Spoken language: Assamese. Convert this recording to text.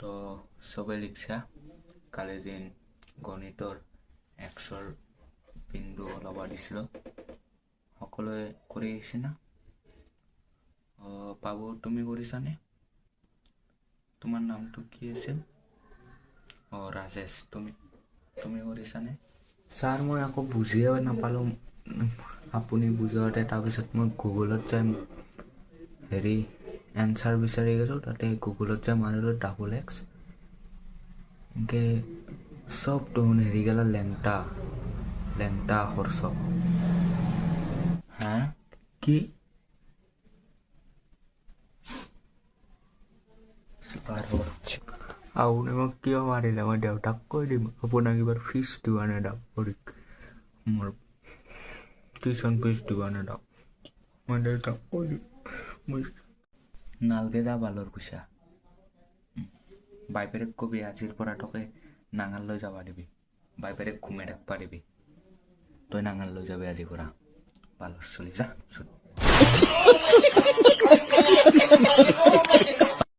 তো চবে লিখছা কালি যেন গণিতৰ 100ৰ বিন্দু ওলাব দিছিলোঁ সকলোৱে কৰি আহিছে না বাবু তুমি কৰিছানে তোমাৰ নামটো কি আছিল ৰাজেশ তুমি কৰিছানে ছাৰ মই আকৌ বুজিয়ে নাপালোঁ আপুনি বুজাওঁতে তাৰপিছত মই গুগলত যাই হেৰি এনচাৰ বিচাৰি গ'লোঁ তাতে গুগলত যাই মাৰিলোঁ XX এনেকৈ চব দেখোন হেৰি গেলা লেংটা আখৰ চব হা কি আপুনি মোক কিয় মাৰিলে মই দেউতাক কৈ দিম আপোনাক এইবাৰ ফিজ দিবা নেদাম মোৰ টিউশ্যন ফিজ দিবা নেদাম মই দেউতাক কৈ দিম মই নালগে যা বালৰ পইচা বাইপেৰেক কবি আজিৰ পৰা তোকে নাঙাল লৈ যাবা দিবি বাইপেৰেক ঘুমাই থাকবা দিবি তই নাঙাল লৈ যাবি আজিৰ পৰা বালৰ চলি যা